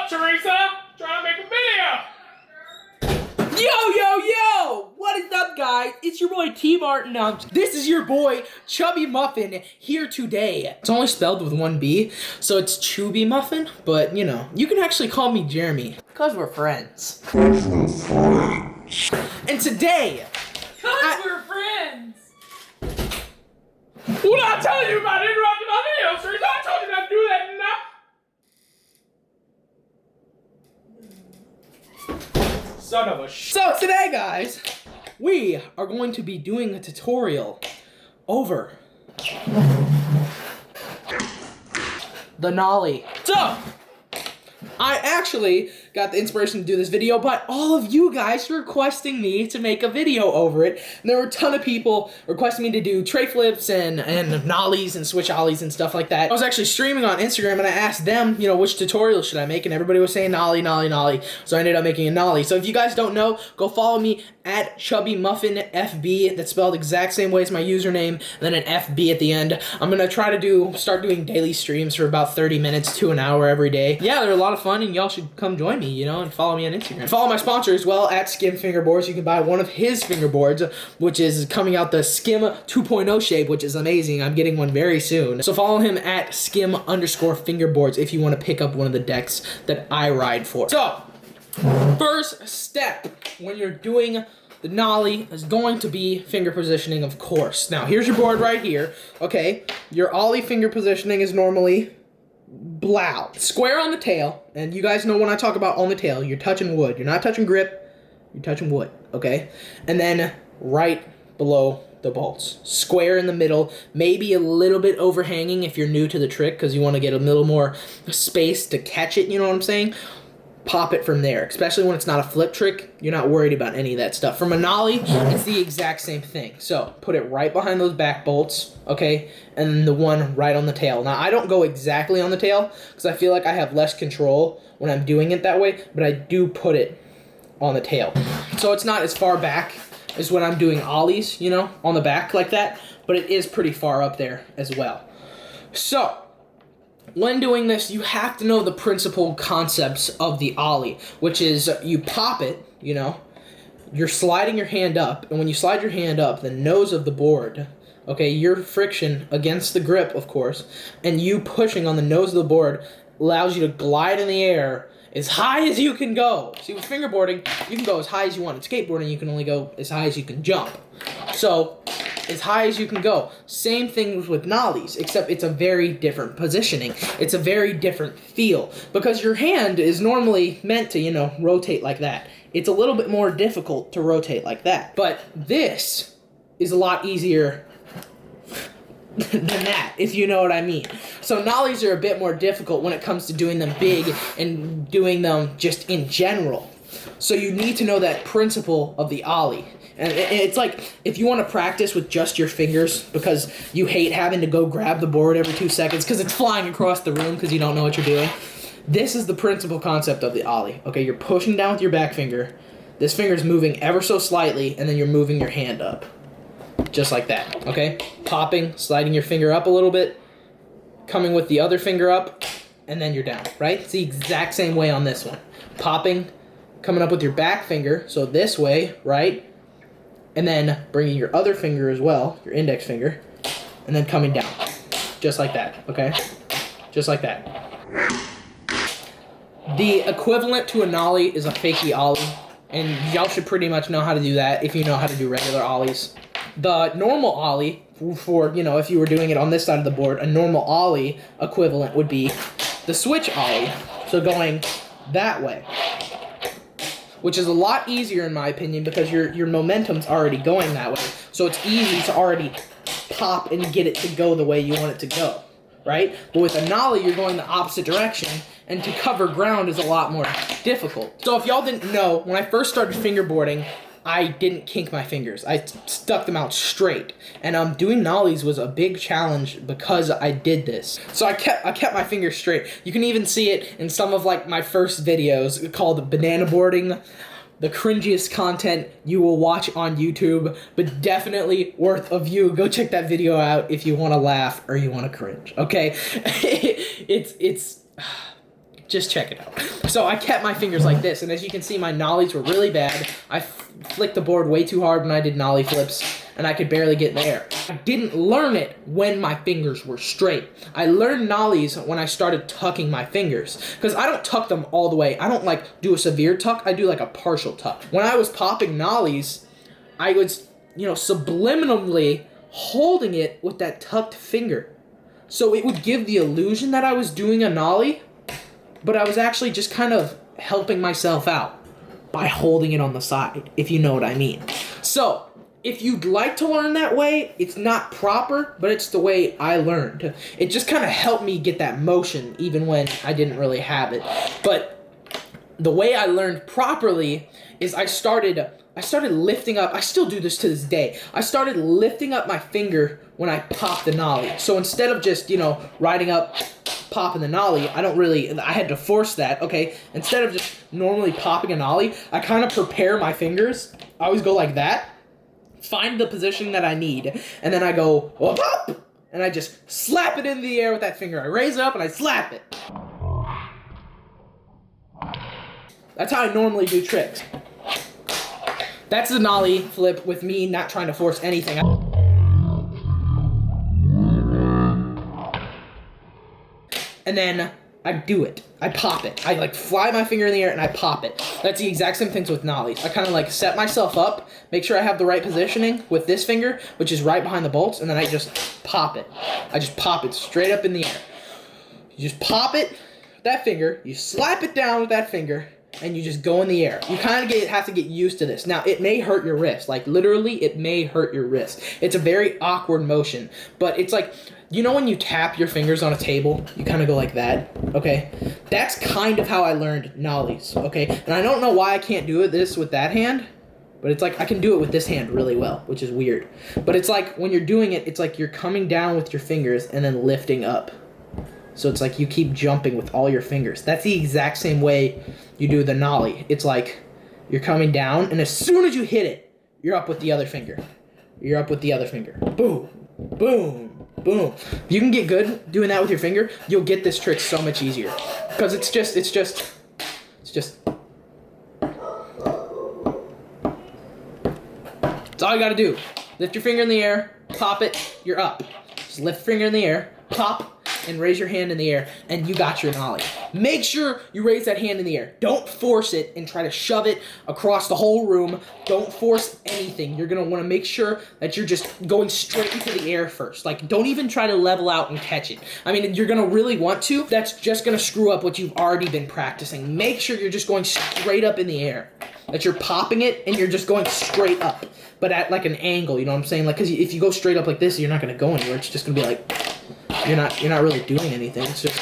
up, Teresa? Trying to make a video. Yo! What is up, guys? It's your boy T Martin. This is your boy ChubyMuffin here today. It's only spelled with one B, so it's ChubyMuffin. But you know, you can actually call me Jeremy because we're friends. And today, We're friends. What did I tell you about interrupting my video, Teresa? I told you not to do that, didn't I? Son of a So today, guys, we are going to be doing a tutorial over the Nollie. So, I actually got the inspiration to do this video, but all of you guys requesting me to make a video over it. And there were a ton of people requesting me to do tray flips and nollies and switch ollies and stuff like that. I was actually streaming on Instagram and I asked them, you know, which tutorial should I make, and everybody was saying nollie, nollie, nollie. So I ended up making a nollie. So if you guys don't know, go follow me at ChubyMuffin FB. That's spelled exact same way as my username, and then an FB at the end. I'm gonna try to start doing daily streams for about 30 minutes to an hour every day. Yeah, they're a lot of fun, and y'all should come join me, you know, and follow me on Instagram. Follow my sponsor as well at Fingerboards. You can buy one of his fingerboards, which is coming out the Skim 2.0 shape, which is amazing. I'm getting one very soon. So follow him at Skim_Fingerboards if you want to pick up one of the decks that I ride for. So, first step when you're doing the nollie is going to be finger positioning, of course. Now, here's your board right here, okay? Your ollie finger positioning is normally blow. Square on the tail, and you guys know when I talk about on the tail, you're touching wood. You're not touching grip, you're touching wood, okay? And then right below the bolts. Square in the middle, maybe a little bit overhanging if you're new to the trick because you want to get a little more space to catch it, you know what I'm saying? Pop it from there, especially when it's not a flip trick. You're not worried about any of that stuff. From a nollie, it's the exact same thing. So put it right behind those back bolts, okay? And then the one right on the tail. Now, I don't go exactly on the tail because I feel like I have less control when I'm doing it that way, but I do put it on the tail. So it's not as far back as when I'm doing ollies, you know, on the back like that, but it is pretty far up there as well. So, when doing this, you have to know the principal concepts of the ollie, which is you pop it, you know, you're sliding your hand up, and when you slide your hand up, the nose of the board, okay, your friction against the grip, of course, and you pushing on the nose of the board allows you to glide in the air as high as you can go. See, with fingerboarding, you can go as high as you want. In skateboarding, you can only go as high as you can jump. So, as high as you can go. Same thing with nollies, except it's a very different positioning. It's a very different feel, because your hand is normally meant to, you know, rotate like that. It's a little bit more difficult to rotate like that. But this is a lot easier than that, if you know what I mean. So nollies are a bit more difficult when it comes to doing them big and doing them just in general. So you need to know that principle of the ollie. And it's like, if you want to practice with just your fingers because you hate having to go grab the board every 2 seconds because it's flying across the room because you don't know what you're doing, this is the principal concept of the ollie. Okay, you're pushing down with your back finger. This finger's moving ever so slightly, and then you're moving your hand up. Just like that, okay? Popping, sliding your finger up a little bit, coming with the other finger up, and then you're down, right? It's the exact same way on this one. Popping, coming up with your back finger, so this way, right? And then bringing your other finger as well, your index finger, and then coming down. Just like that, okay? Just like that. The equivalent to a nollie is a fakie ollie, and y'all should pretty much know how to do that if you know how to do regular ollies. The normal ollie, for, you know, if you were doing it on this side of the board, a normal ollie equivalent would be the switch ollie. So going that way, which is a lot easier in my opinion because your momentum's already going that way. So it's easy to already pop and get it to go the way you want it to go, right? But with a nollie, you're going the opposite direction, and to cover ground is a lot more difficult. So if y'all didn't know, when I first started fingerboarding, I didn't kink my fingers. I stuck them out straight. And doing nollies was a big challenge because I did this. So I kept my fingers straight. You can even see it in some of like my first videos called banana boarding. The cringiest content you will watch on YouTube, but definitely worth a view. Go check that video out if you want to laugh or you want to cringe, okay? It's just check it out. So I kept my fingers like this, and as you can see, my nollies were really bad. I flicked the board way too hard when I did nollie flips, and I could barely get in the air. I didn't learn it when my fingers were straight. I learned nollies when I started tucking my fingers, because I don't tuck them all the way. I don't like do a severe tuck. I do like a partial tuck. When I was popping nollies, I was, you know, subliminally holding it with that tucked finger. So it would give the illusion that I was doing a nollie, but I was actually just kind of helping myself out by holding it on the side, if you know what I mean. So, if you'd like to learn that way, it's not proper, but it's the way I learned. It just kind of helped me get that motion, even when I didn't really have it. But the way I learned properly is I started lifting up. I still do this to this day. I started lifting up my finger when I popped the nollie. So instead of just, you know, riding up, popping the nollie, I had to force that, okay? Instead of just normally popping a nollie, I kind of prepare my fingers. I always go like that, find the position that I need, and then I go, whoop, up, and I just slap it in the air with that finger. I raise it up and I slap it. That's how I normally do tricks. That's the nollie flip with me not trying to force anything. And then I do it. I pop it. I like fly my finger in the air and I pop it. That's the exact same things with nollies. I kind of like set myself up, make sure I have the right positioning with this finger, which is right behind the bolts, and then I just pop it. I just pop it straight up in the air. You just pop it, that finger, you slap it down with that finger, and you just go in the air. You kind of have to get used to this. Now, it may hurt your wrist. Like, literally, it may hurt your wrist. It's a very awkward motion, but it's like, you know when you tap your fingers on a table, you kind of go like that, okay? That's kind of how I learned nollies, okay? And I don't know why I can't do this with that hand, but it's like I can do it with this hand really well, which is weird. But it's like when you're doing it, it's like you're coming down with your fingers and then lifting up. So it's like you keep jumping with all your fingers. That's the exact same way you do the nollie. It's like you're coming down, and as soon as you hit it, you're up with the other finger. You're up with the other finger. Boom, boom, boom. If you can get good doing that with your finger, you'll get this trick so much easier. Because it's just. That's all you gotta do. Lift your finger in the air, pop it, you're up. Just lift finger in the air, pop, and raise your hand in the air, and you got your nollie. Make sure you raise that hand in the air. Don't force it and try to shove it across the whole room. Don't force anything. You're gonna wanna make sure that you're just going straight into the air first. Like, don't even try to level out and catch it. I mean, you're gonna really want to. That's just gonna screw up what you've already been practicing. Make sure you're just going straight up in the air. That you're popping it and you're just going straight up, but at like an angle, you know what I'm saying? Like, cause if you go straight up like this, you're not gonna go anywhere. It's just gonna be like, you're not really doing anything. It's just,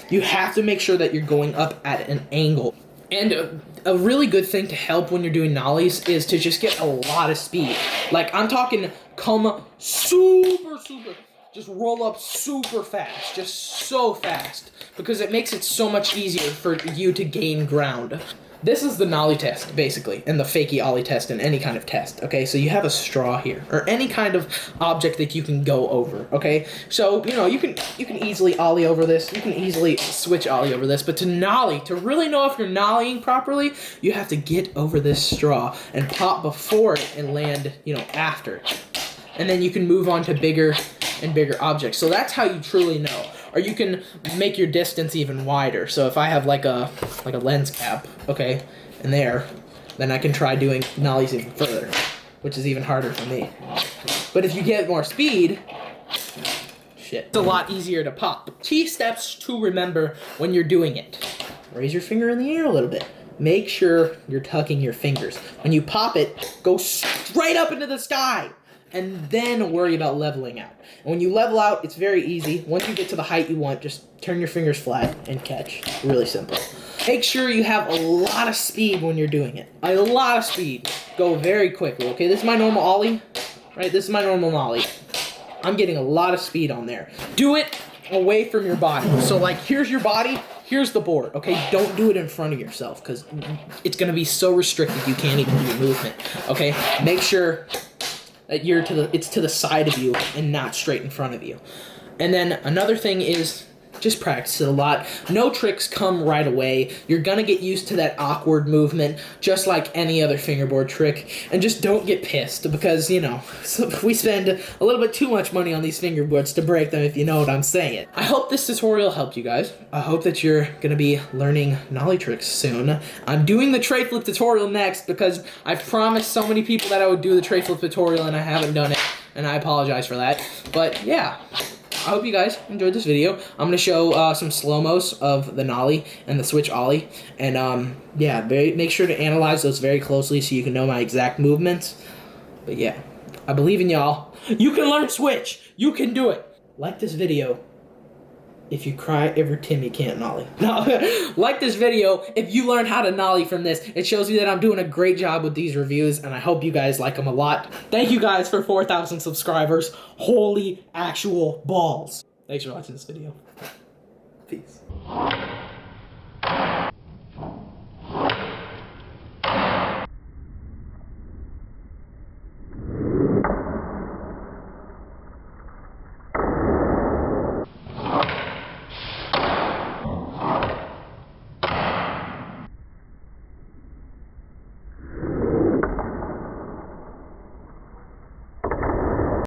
you have to make sure that you're going up at an angle. And a really good thing to help when you're doing nollies is to just get a lot of speed. Like, I'm talking come super, just roll up super fast, just so fast, because it makes it so much easier for you to gain ground. This is the nollie test, basically, and the fakie ollie test, and any kind of test, okay? So you have a straw here, or any kind of object that you can go over, okay? So, you know, you can easily ollie over this, you can easily switch ollie over this, but to nollie, to really know if you're nollieing properly, you have to get over this straw and pop before it and land, you know, after it. And then you can move on to bigger and bigger objects. So that's how you truly know. Or you can make your distance even wider. So if I have like a lens cap, okay, in there, then I can try doing nollies even further, which is even harder for me. But if you get more speed, shit, it's a lot easier to pop. Key steps to remember when you're doing it. Raise your finger in the air a little bit. Make sure you're tucking your fingers. When you pop it, go straight up into the sky. And then worry about leveling out. And when you level out, it's very easy. Once you get to the height you want, just turn your fingers flat and catch. Really simple. Make sure you have a lot of speed when you're doing it. A lot of speed. Go very quickly, okay? This is my normal ollie, right? This is my normal nollie. I'm getting a lot of speed on there. Do it away from your body. So, like, here's your body, here's the board, okay? Don't do it in front of yourself, because it's going to be so restricted you can't even do movement, okay? Make sure that it's to the side of you and not straight in front of you. And then another thing is just practice it a lot. No tricks come right away. You're gonna get used to that awkward movement, just like any other fingerboard trick. And just don't get pissed, because, you know, we spend a little bit too much money on these fingerboards to break them, if you know what I'm saying. I hope this tutorial helped you guys. I hope that you're gonna be learning nollie tricks soon. I'm doing the tray flip tutorial next, because I've promised so many people that I would do the tray flip tutorial and I haven't done it, and I apologize for that. But yeah, I hope you guys enjoyed this video. I'm going to show some slow-mos of the nollie and the switch ollie. And yeah, make sure to analyze those very closely so you can know my exact movements. But yeah, I believe in y'all. You can learn switch. You can do it. Like this video if you cry every time you can't nollie. No, like this video if you learn how to nollie from this. It shows me that I'm doing a great job with these reviews, and I hope you guys like them a lot. Thank you guys for 4,000 subscribers. Holy actual balls. Thanks for watching this video. Peace.